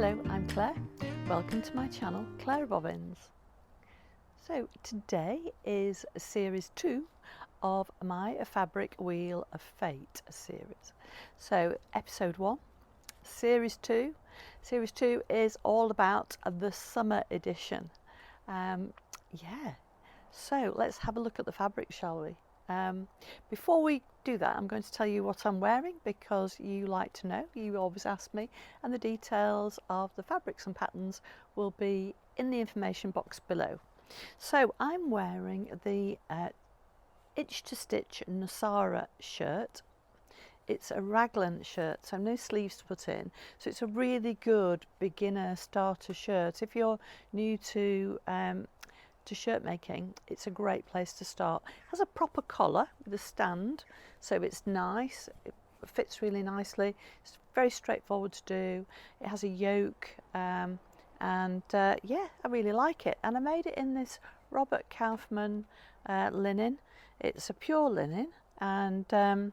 Hello, I'm Claire. Welcome to my channel, Clarobobbins. So today is series 2 of my Fabric Wheel of Fate series. So episode 1, series 2. Series 2 is all about the summer edition. So let's have a look at the fabric, shall we? Before we do that, I'm going to tell you what I'm wearing because you like to know, you always ask me, and the details of the fabrics and patterns will be in the information box below. So I'm wearing the Itch to Stitch Nosara shirt. It's a raglan shirt, so no sleeves to put in, so it's a really good beginner starter shirt. If you're new to shirt making, it's a great place to start. It has a proper collar with a stand, so it's nice, it fits really nicely, it's very straightforward to do. It has a yoke, yeah, I really like it, and I made it in this Robert Kaufman linen. It's a pure linen, and I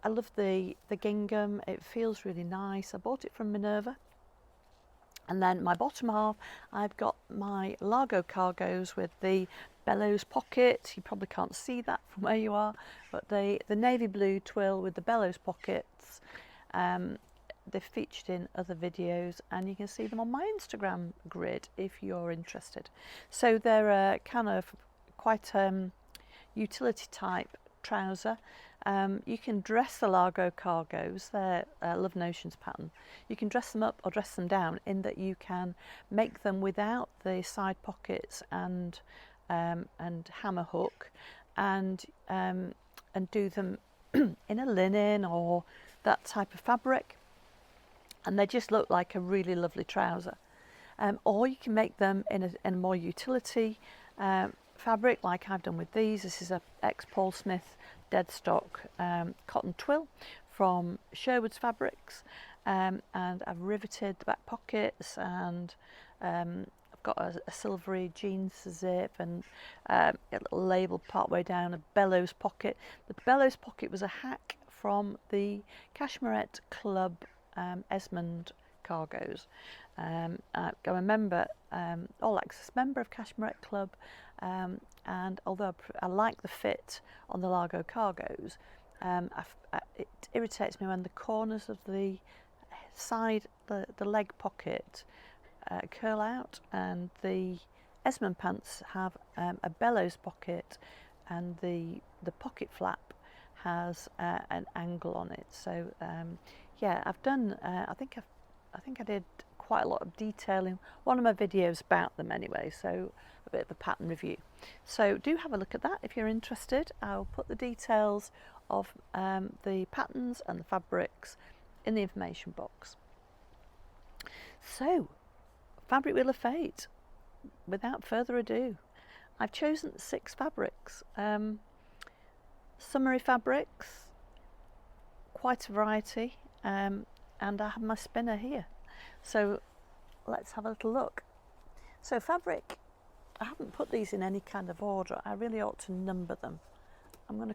love the gingham. It feels really nice. I bought it from Minerva. And then my bottom half, I've got my Largo cargos with the bellows pocket. You probably can't see that from where you are, but the navy blue twill with the bellows pockets, they're featured in other videos, and you can see them on my Instagram grid if you're interested. So they're a kind of quite utility type trouser. You can dress the Largo cargos, they're Love Notions pattern. You can dress them up or dress them down in that you can make them without the side pockets and hammer hook, and do them in a linen or that type of fabric, and they just look like a really lovely trouser. Or you can make them in a more utility fabric like I've done with these. This is a ex-Paul Smith Deadstock cotton twill from Sherwoods fabrics, and I've riveted the back pockets, and I've got a silvery jeans zip and a little label part way down, a bellows pocket. The bellows pocket was a hack from the Cashmerette Club Esmond cargos. I'm a member, all access member of Cashmerette Club, and although I like the fit on the Largo cargos, it irritates me when the corners of the side, the leg pocket curl out, and the Esmond pants have a bellows pocket, and the pocket flap has an angle on it. So yeah, I've done. I think I did quite a lot of detail in one of my videos about them anyway, so a bit of a pattern review. So do have a look at that if you're interested. I'll put the details of the patterns and the fabrics in the information box. So, Fabric Wheel of Fate, without further ado, I've chosen 6 fabrics, summery fabrics, quite a variety, and I have my spinner here. So let's have a little look. So fabric, I haven't put these in any kind of order. I really ought to number them. I'm going to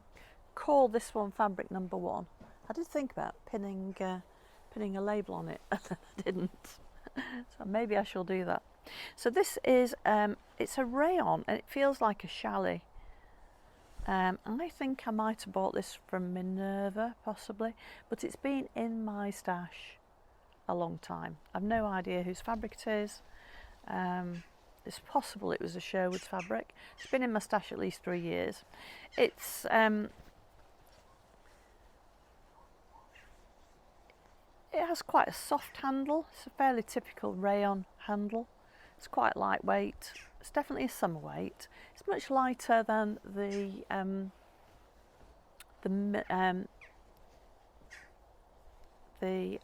call this one fabric number 1. I did think about pinning a label on it, and I didn't. So maybe I shall do that. So this is, it's a rayon, and it feels like a chalet. I think I might have bought this from Minerva, possibly, but it's been in my stash a long time. I've no idea whose fabric it is. It's possible it was a Sherwoods fabric. It's been in my stash at least 3 years. It's it has quite a soft handle. It's a fairly typical rayon handle. It's quite lightweight. It's definitely a summer weight. It's much lighter than the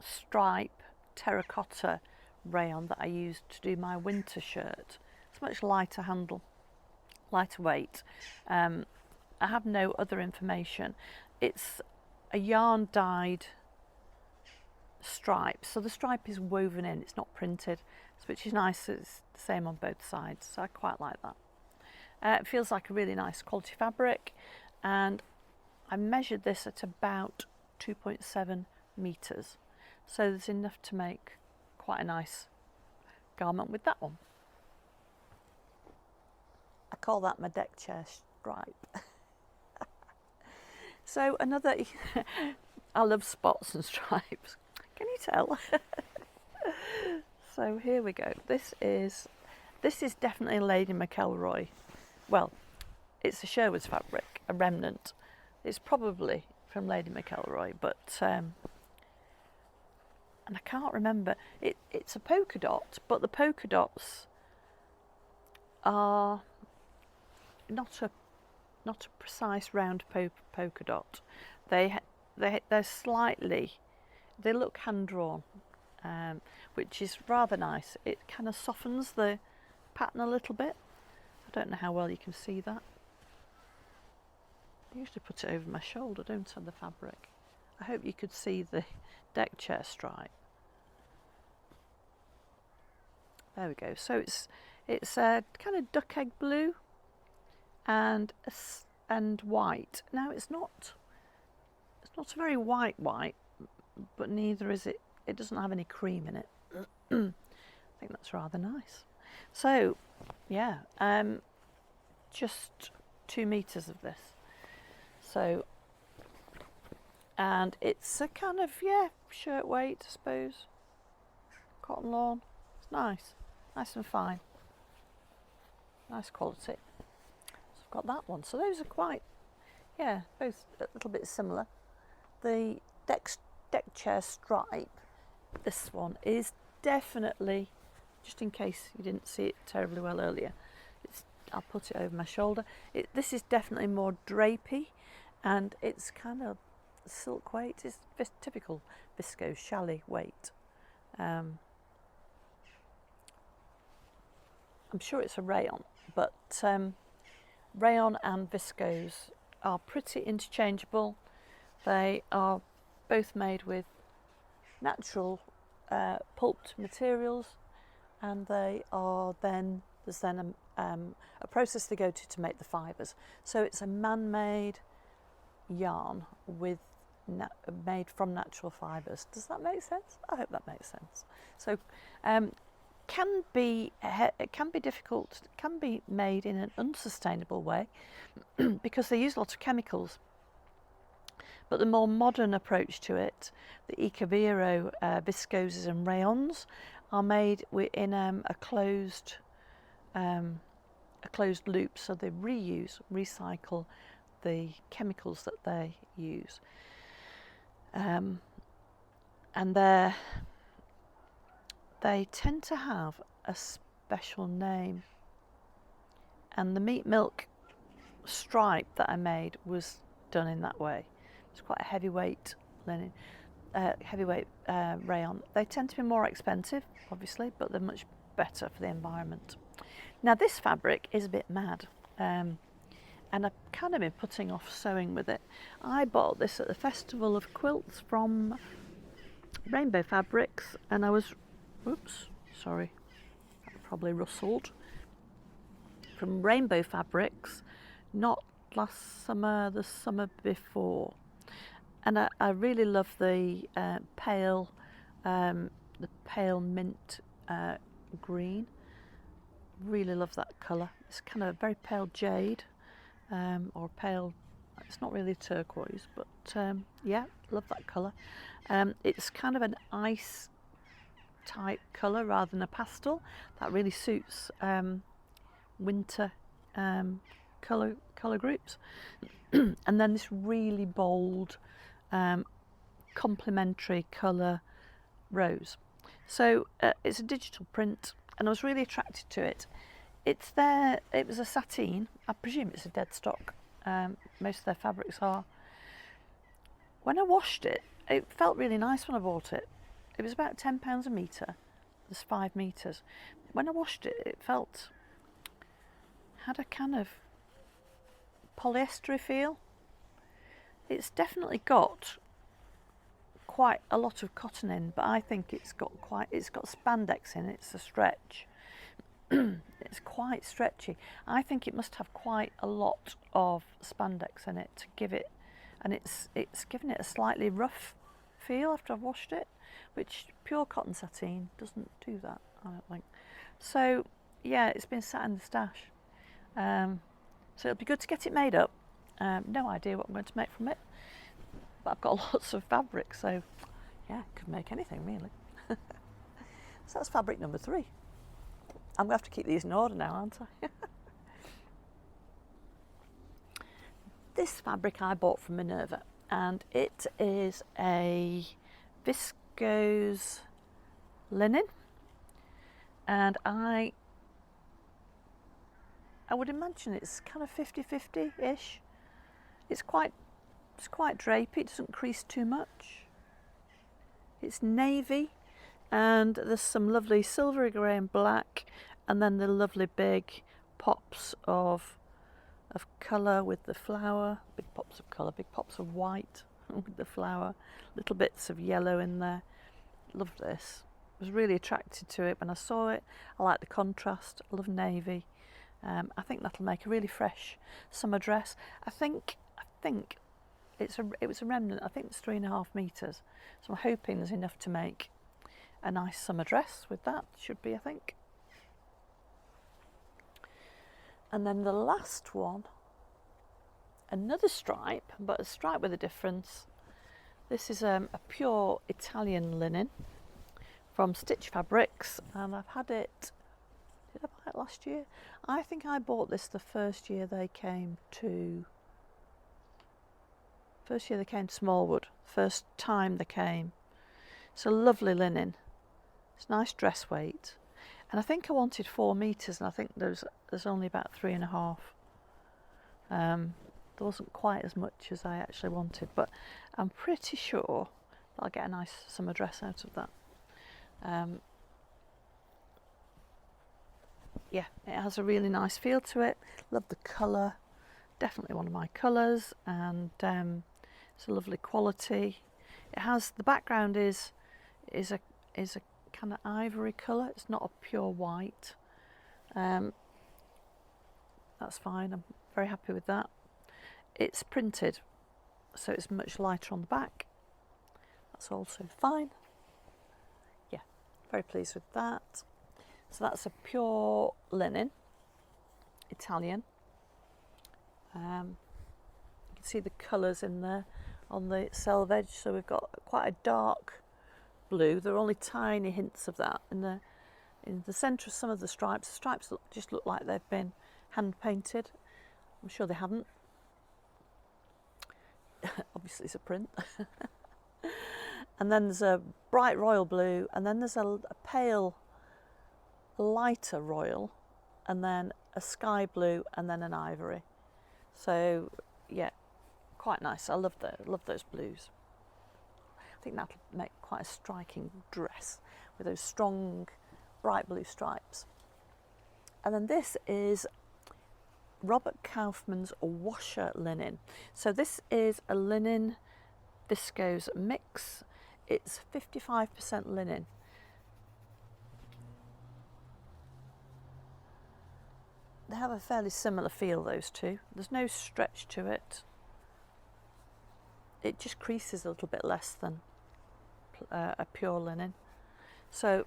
stripe terracotta rayon that I used to do my winter shirt. It's much lighter handle, lighter weight. I have no other information. It's a yarn dyed stripe, so the stripe is woven in, it's not printed, which is nice. It's the same on both sides, so I quite like that. It feels like a really nice quality fabric, and I measured this at about 2.7 meters. so there's enough to make quite a nice garment with that one. I call that my deck chair stripe. So another, I love spots and stripes, can you tell? So here we go. This is definitely Lady McElroy. Well, it's a Sherwoods fabric, a remnant. It's probably from Lady McElroy, but and I can't remember. It's a polka dot, but the polka dots are not a precise round polka dot. They're slightly, they look hand drawn, which is rather nice. It kind of softens the pattern a little bit. I don't know how well you can see that. I usually put it over my shoulder, don't I, the fabric. I hope you could see the deck chair stripe. There we go. So it's a kind of duck egg blue and white. Now it's not a very white, but neither is it. It doesn't have any cream in it. I think that's rather nice. So yeah, just 2 meters of this. So, and it's a kind of, yeah, shirt weight, I suppose. Cotton lawn. It's nice and fine. Nice quality. So I've got that one. So those are quite, yeah, both a little bit similar. The deck chair stripe, this one is definitely, just in case you didn't see it terribly well earlier, I'll put it over my shoulder. This is definitely more drapey, and it's kind of silk weight. It's typical viscose chalet weight. I'm sure it's a rayon, but rayon and viscose are pretty interchangeable. They are both made with natural pulped materials, and they are there's then a process they go to make the fibres. So it's a man-made yarn made from natural fibres. Does that make sense? I hope that makes sense. So can be difficult, can be made in an unsustainable way because they use a lot of chemicals. But the more modern approach to it, the Ecovero viscoses and rayons, are made in a closed loop, so they recycle the chemicals that they use, and they tend to have a special name. And the meat milk stripe that I made was done in that way. It's quite a heavyweight linen, rayon. They tend to be more expensive, obviously, but they're much better for the environment. Now this fabric is a bit mad, and I've kind of been putting off sewing with it. I bought this at the Festival of Quilts from Rainbow Fabrics, and I was, oops, sorry, that probably rustled. From Rainbow Fabrics, not last summer, the summer before. And I really love the pale mint green. Really love that colour. It's kind of a very pale jade, or pale, it's not really turquoise, but yeah, love that colour. It's kind of an ice type colour rather than a pastel. That really suits winter colour groups. And then this really bold complementary colour rose. So it's a digital print, and I was really attracted to it. It was a sateen. I presume it's a Deadstock. Most of their fabrics are. When I washed it, it felt really nice when I bought it. It was about £10 a metre. There's 5 metres. When I washed it, it had a kind of polyester feel. It's definitely got quite a lot of cotton in, but I think it's got spandex in it. It's a stretch. It's quite stretchy. I think it must have quite a lot of spandex in it to give it, and it's given it a slightly rough feel after I've washed it, which pure cotton sateen doesn't do that, I don't think. So yeah, it's been sat in the stash. So it'll be good to get it made up. No idea what I'm going to make from it, but I've got lots of fabric, so yeah, could make anything really. So that's fabric number 3. I'm going to have to keep these in order now, aren't I? This fabric I bought from Minerva, and it is a viscose linen, and I would imagine it's kind of 50-50-ish. It's quite drapey, it doesn't crease too much. It's navy, and there's some lovely silvery grey and black, and then the lovely big pops of colour with the flower, big pops of colour, big pops of white with the flower, little bits of yellow in there. Love this. I was really attracted to it when I saw it. I like the contrast. I love navy. I think that'll make a really fresh summer dress. I think it was a remnant. I think it's 3.5 metres. So I'm hoping there's enough to make a nice summer dress with that. Should be, I think. And then the last one, another stripe, but a stripe with a difference. This is a pure Italian linen from Stitch Fabrics, and I've had it, did I buy it last year? I think I bought this the first year they came to Smallwood, first time they came. It's a lovely linen. It's nice dress weight. And I think I wanted 4 metres, and I think there's only about 3.5. There wasn't quite as much as I actually wanted, but I'm pretty sure that I'll get a nice summer dress out of that. Yeah, it has a really nice feel to it. Love the colour, definitely one of my colours, and it's a lovely quality. It has, the background is a kind of ivory colour. It's not a pure white. That's fine. I'm very happy with that. It's printed, so it's much lighter on the back. That's also fine. Yeah, very pleased with that. So that's a pure linen, Italian. You can see the colours in there on the selvage. So we've got quite a dark blue. There are only tiny hints of that in the centre of some of the stripes. The stripes just look like they've been hand painted. I'm sure they haven't. Obviously it's a print. And then there's a bright royal blue, and then there's a pale lighter royal, and then a sky blue, and then an ivory. So yeah, quite nice. I love those blues. I think that'll make quite a striking dress with those strong bright blue stripes. And then this is Robert Kaufman's washer linen. So this is a linen viscose mix. It's 55% linen. They have a fairly similar feel, those two. There's no stretch to it. It just creases a little bit less than a pure linen. So,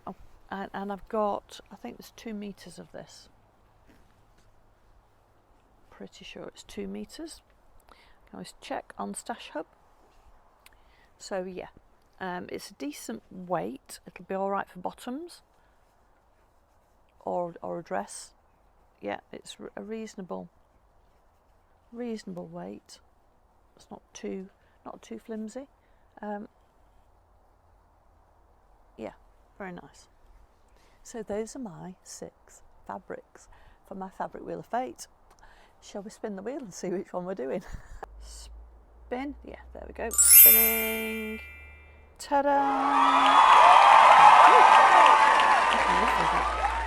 and I've got, I think there's 2 metres of this. Pretty sure it's 2 metres. Can always check on Stash Hub. So yeah, it's a decent weight. It'll be all right for bottoms or a dress. Yeah, it's a reasonable weight. It's not too flimsy. Yeah, very nice. So those are my 6 fabrics for my fabric wheel of fate. Shall we spin the wheel and see which one we're doing? Spin. Yeah, there we go. Spinning. Ta-da!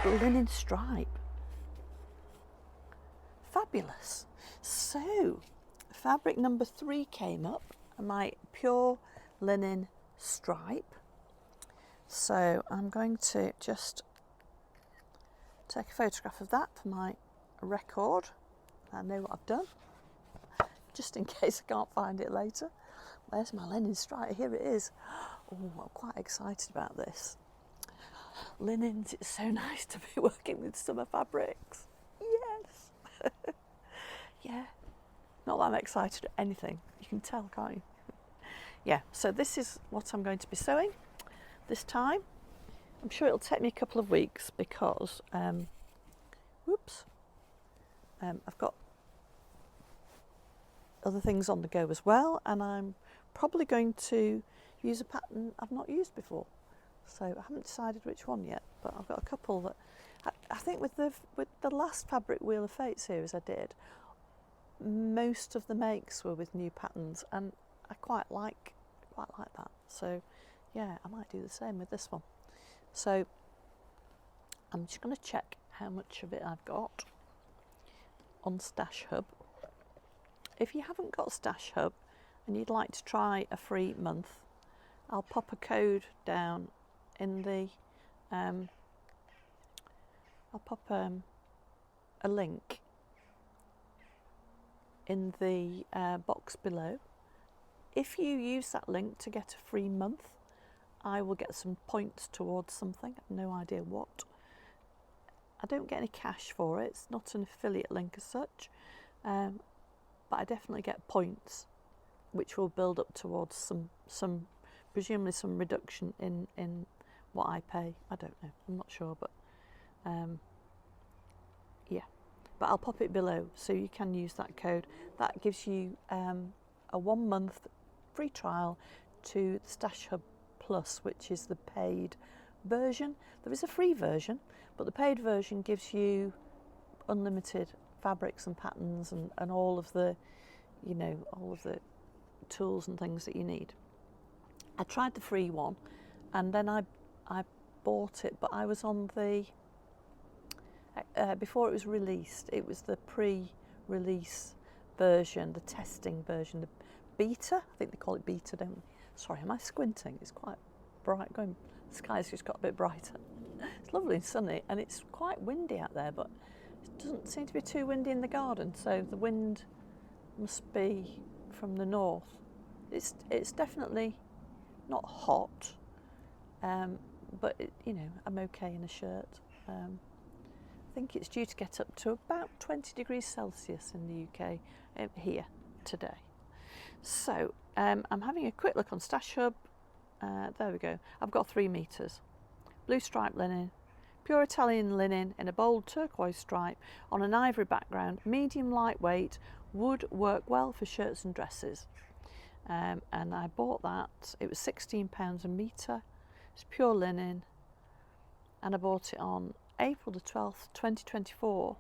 Linen stripe. Fabulous. So, fabric number 3 came up, my pure linen stripe. So I'm going to just take a photograph of that for my record. I know what I've done, just in case I can't find it later. Where's my linen stripe? Here it is. Oh, I'm quite excited about this. Linens, it's so nice to be working with summer fabrics. Yes. Yeah. Not that I'm excited at anything. You can tell, can't you? Yeah, so this is what I'm going to be sewing this time. I'm sure it'll take me a couple of weeks because, I've got other things on the go as well, and I'm probably going to use a pattern I've not used before. So I haven't decided which one yet, but I've got a couple that I think with the last Fabric Wheel of Fate series I did, most of the makes were with new patterns, and I quite like that. So yeah, I might do the same with this one. So I'm just going to check how much of it I've got on Stash Hub. If you haven't got Stash Hub and you'd like to try a free month, I'll pop a code down in the I'll pop a link in the box below. If you use that link to get a free month, I will get some points towards something. I have no idea what. I don't get any cash for it. It's not an affiliate link as such, but I definitely get points, which will build up towards some presumably some reduction in what I pay. I don't know. I'm not sure, but yeah. But I'll pop it below so you can use that code. That gives you a 1 month free trial to the Stash Hub Plus, which is the paid version. There is a free version, but the paid version gives you unlimited fabrics and patterns and all of the, you know, all of the tools and things that you need. I tried the free one, and then I bought it, but I was on the before it was released. It was the pre-release version, the testing version, the beta. I think they call it beta, don't they? Sorry, am I squinting? It's quite bright. The sky's just got a bit brighter. It's lovely and sunny, and it's quite windy out there, but it doesn't seem to be too windy in the garden, so the wind must be from the north. It's definitely not hot, but you know, I'm okay in a shirt. I think it's due to get up to about 20 degrees Celsius in the UK here today. So I'm having a quick look on Stash Hub. There we go. I've got 3 meters. Blue striped linen, pure Italian linen in a bold turquoise stripe on an ivory background, medium lightweight, would work well for shirts and dresses. And I bought that. It was £16 a metre. It's pure linen, and I bought it on April the 12th, 2024.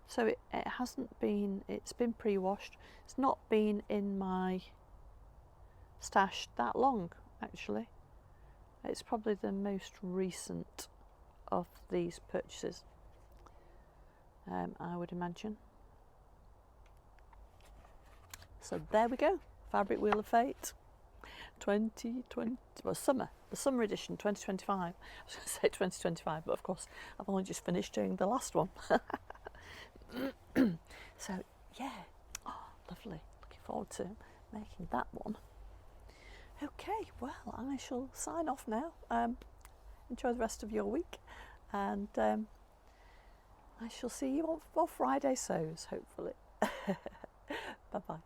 So it hasn't been, it's been pre-washed. It's not been in my stash that long, actually. It's probably the most recent of these purchases, I would imagine. So there we go. Fabric Wheel of Fate 2020, well, the summer edition 2025. I was going to say 2025, but of course I've only just finished doing the last one. So yeah, lovely. Looking forward to making that one. Okay, well, I shall sign off now. Enjoy the rest of your week, and I shall see you on Friday sews, hopefully. Bye bye.